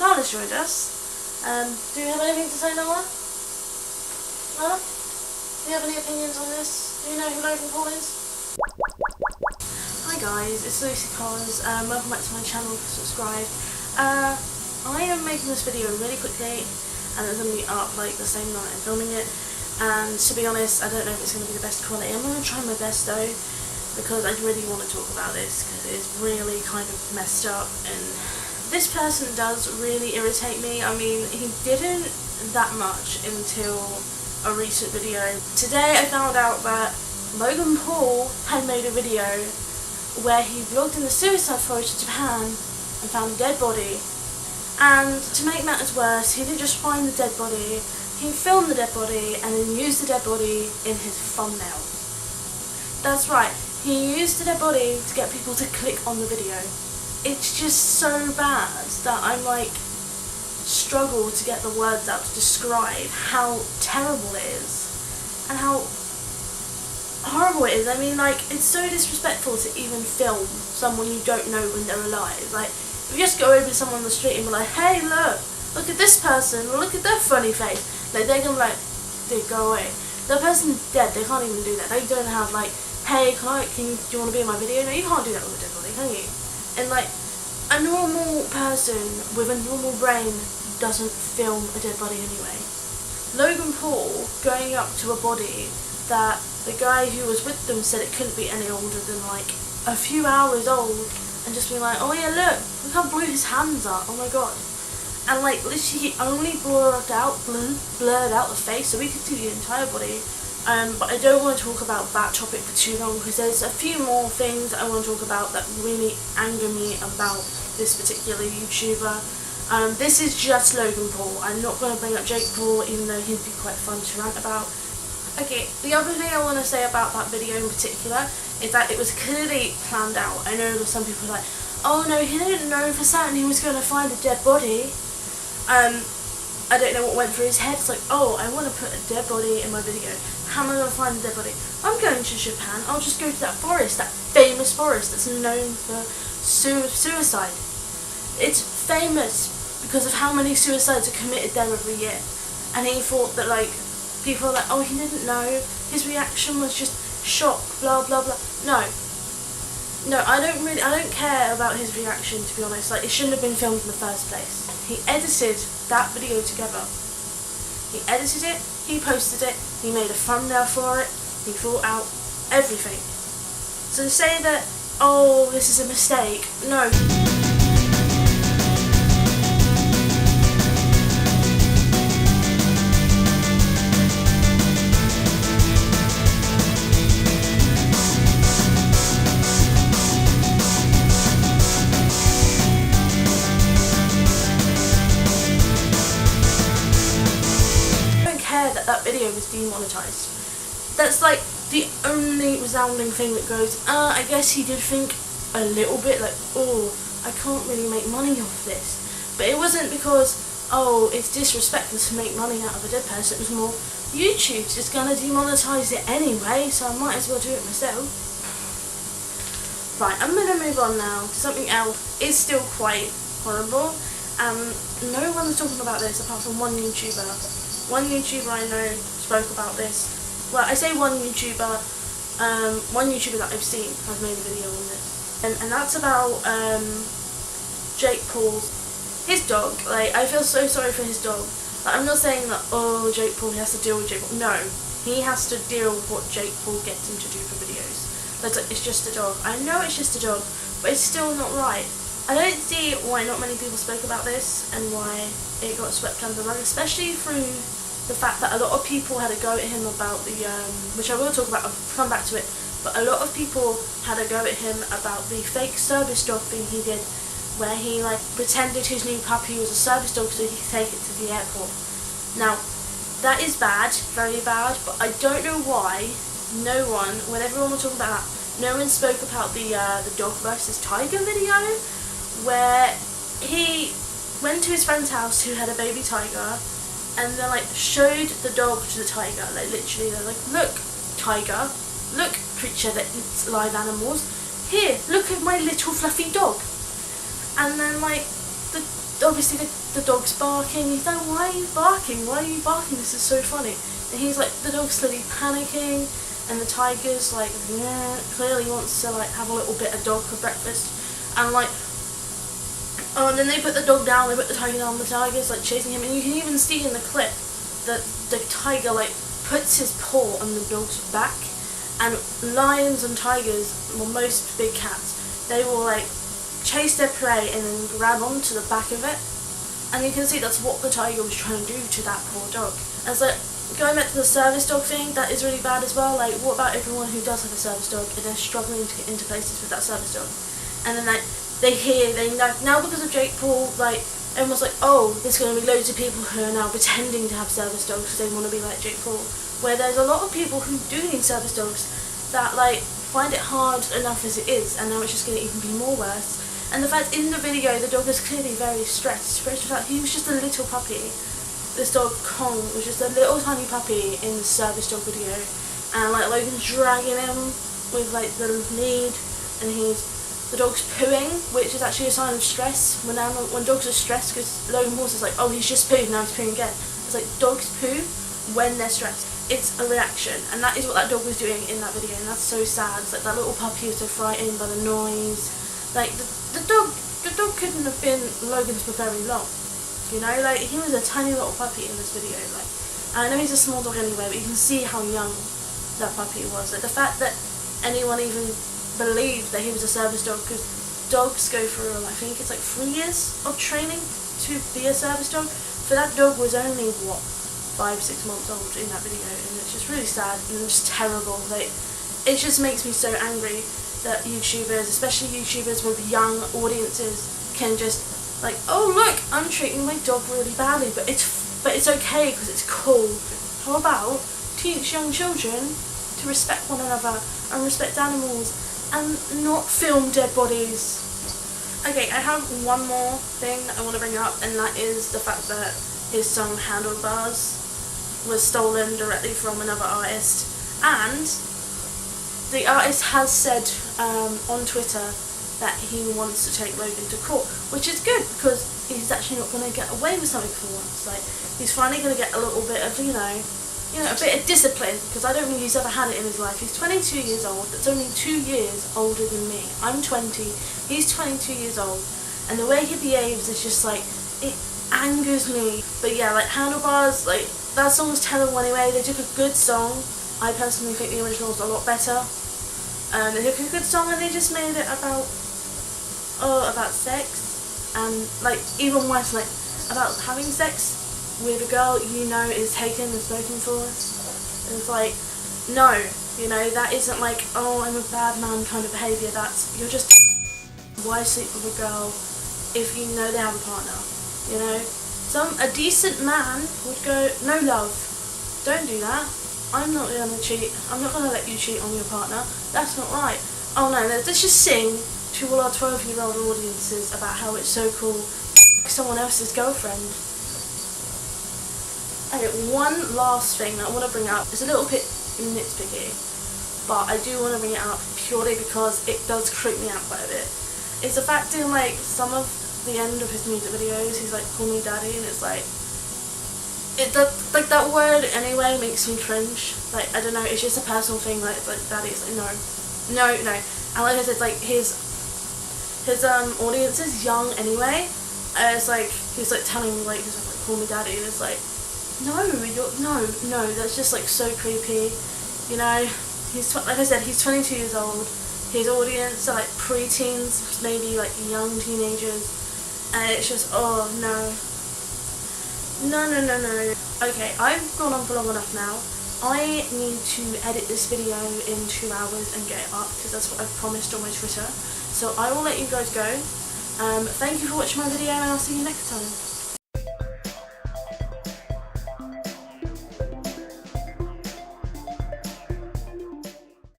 Nala's joined us. Do you have anything to say, Nala? Nala? Do you have any opinions on this? Do you know who Logan Paul is? Hi guys, it's Lucy Collins. Welcome back to my channel. Subscribe. I am making this video really quickly, and it's going to be up like the same night I'm filming it. And to be honest, I don't know if it's going to be the best quality. I'm going to try my best though, because I really want to talk about this because it's really kind of messed up, and this person does really irritate me. I mean, he didn't that much until a recent video. Today I found out that Logan Paul had made a video where he vlogged in the suicide forest of Japan and found a dead body. And to make matters worse, he didn't just find the dead body, he filmed the dead body and then used the dead body in his thumbnail. That's right, he used the dead body to get people to click on the video. It's just so bad that I'm like struggle to get the words out to describe how terrible it is and how horrible it is. I mean, like, it's so disrespectful to even film someone you don't know when they're alive. Like, if you just go over to someone on the street and be like, hey, look at this person, or look at their funny face, like, they're gonna be like, dude, go away. The person's dead, they can't even do that. They don't have like, hey, do you want to be in my video? No, you can't do that with a dead body, can you? And like, a normal person with a normal brain doesn't film a dead body anyway. Logan Paul going up to a body that the guy who was with them said it couldn't be any older than like a few hours old, and just being like, oh yeah, look how blue his hands are, oh my god. And like, literally he only blurred out the face so we could see the entire body. But I don't want to talk about that topic for too long because there's a few more things that I want to talk about that really anger me about this particular YouTuber. This is just Logan Paul. I'm not going to bring up Jake Paul, even though he'd be quite fun to rant about. Okay, the other thing I want to say about that video in particular is that it was clearly planned out. I know some people are like, oh no, he didn't know for certain he was going to find a dead body. I don't know what went through his head. It's like, oh, I want to put a dead body in my video. How am I going to find a dead body? I'm going to Japan. I'll just go to that forest, that famous forest that's known for suicide. It's famous because of how many suicides are committed there every year. And he thought that like, people are like, oh, he didn't know, his reaction was just shock, blah blah blah. No, I don't care about his reaction, to be honest. Like, it shouldn't have been filmed in the first place. He edited that video together. He edited it, he posted it, he made a thumbnail for it, he thought out everything. So to say that, oh, this is a mistake, no. That video was demonetized. That's like the only resounding thing that goes, I guess he did think a little bit like, oh, I can't really make money off this. But it wasn't because, oh, it's disrespectful to make money out of a dead person. It was more, YouTube's just gonna demonetize it anyway, so I might as well do it myself. Right, I'm gonna move on now to something else. It's still quite horrible. No one's talking about this apart from one YouTuber. One YouTuber I know spoke about this. Well, I say one YouTuber that I've seen has made a video on this. And that's about Jake Paul's, his dog. Like, I feel so sorry for his dog. Like, I'm not saying that, oh, Jake Paul, he has to deal with Jake Paul. No, he has to deal with what Jake Paul gets him to do for videos. That's like, it's just a dog. I know it's just a dog, but it's still not right. I don't see why not many people spoke about this and why it got swept under the rug, especially through the fact that a lot of people had a go at him about the, which I will talk about, I'll come back to it, but a lot of people had a go at him about the fake service dog thing he did, where he like pretended his new puppy was a service dog so he could take it to the airport. Now, that is bad, very bad, but I don't know why no one, when everyone was talking about that, no one spoke about the dog versus tiger video, where he went to his friend's house who had a baby tiger, and they like showed the dog to the tiger. Like, literally, they're like, look, tiger, look, creature that eats live animals, here, look at my little fluffy dog. And then like the obviously the dog's barking. He's like, why are you barking? Why are you barking? This is so funny. And he's like, the dog's slowly panicking, and the tiger's like, yeah, clearly wants to like have a little bit of dog for breakfast. And like, oh, and then they put the dog down, they put the tiger down, the tiger's like chasing him, and you can even see in the clip that the tiger like puts his paw on the dog's back. And lions and tigers, well, most big cats, they will like chase their prey and then grab onto the back of it. And you can see that's what the tiger was trying to do to that poor dog. And so, going back to the service dog thing, that is really bad as well. Like, what about everyone who does have a service dog and they're struggling to get into places with that service dog? And then like, they know, now because of Jake Paul, like, everyone's like, oh, there's going to be loads of people who are now pretending to have service dogs because they want to be like Jake Paul. Where there's a lot of people who do need service dogs that like find it hard enough as it is, and now it's just going to even be more worse. And the fact in the video the dog is clearly very stressed. For the fact he was just a little puppy. This dog Kong was just a little tiny puppy in the service dog video, and like Logan's dragging him with like the lead, and the dog's pooing, which is actually a sign of stress. When dogs are stressed, because Logan Paul is like, oh, he's just pooed, now he's pooing again. It's like dogs poo when they're stressed. It's a reaction, and that is what that dog was doing in that video, and that's so sad. It's like that little puppy was so frightened by the noise. Like the dog couldn't have been Logan's for very long, you know. Like, he was a tiny little puppy in this video. Like, I know he's a small dog anyway, but you can see how young that puppy was. Like, the fact that anyone even believed that he was a service dog, because dogs go through, I think it's like 3 years of training to be a service dog. For that dog was only what, 5-6 months old in that video, and it's just really sad and just terrible. Like, it just makes me so angry that YouTubers, especially YouTubers with young audiences, can just like, oh look, I'm treating my dog really badly, but it's okay because it's cool. How about teach young children to respect one another and respect animals and not film dead bodies? Okay, I have one more thing that I want to bring up, and that is the fact that his song Handlebars was stolen directly from another artist, and the artist has said on Twitter that he wants to take Logan to court, which is good because he's actually not going to get away with something for once. Like, he's finally going to get a little bit of, you know, a bit of discipline, because I don't think he's ever had it in his life. He's 22 years old. That's only 2 years older than me. I'm 20. He's 22 years old, and the way he behaves is just like, it angers me. But yeah, like Handlebars, like that song was terrible anyway. They took a good song. I personally think the original was a lot better. They took a good song and they just made it about sex, and like even worse, like about having sex with a girl you know is taken and spoken for. And it's like, no, you know, that isn't like, oh, I'm a bad man kind of behaviour. That's, you're just, why sleep with a girl if you know they have a partner? You know, a decent man would go, no love, don't do that. I'm not going to cheat. I'm not going to let you cheat on your partner. That's not right. Oh no, let's just sing to all our 12-year-old audiences about how it's so cool someone else's girlfriend. Okay, one last thing that I want to bring up is a little bit nitpicky, but I do want to bring it up purely because it does creep me out quite a bit. It's the fact in like some of the end of his music videos, he's like, call me daddy, and it's like, like that word anyway makes me cringe. Like, I don't know, it's just a personal thing. Like daddy, it's like, no. And like I said, like his audience is young anyway. It's like he's like telling me, like, he's like, call me daddy, and it's like, no, that's just like so creepy. You know, like I said, he's 22 years old. His audience are like preteens, maybe like young teenagers, and it's just, oh no. Okay, I've gone on for long enough now. I need to edit this video in 2 hours and get it up, because that's what I've promised on my Twitter. So I will let you guys go. Thank you for watching my video, and I'll see you next time.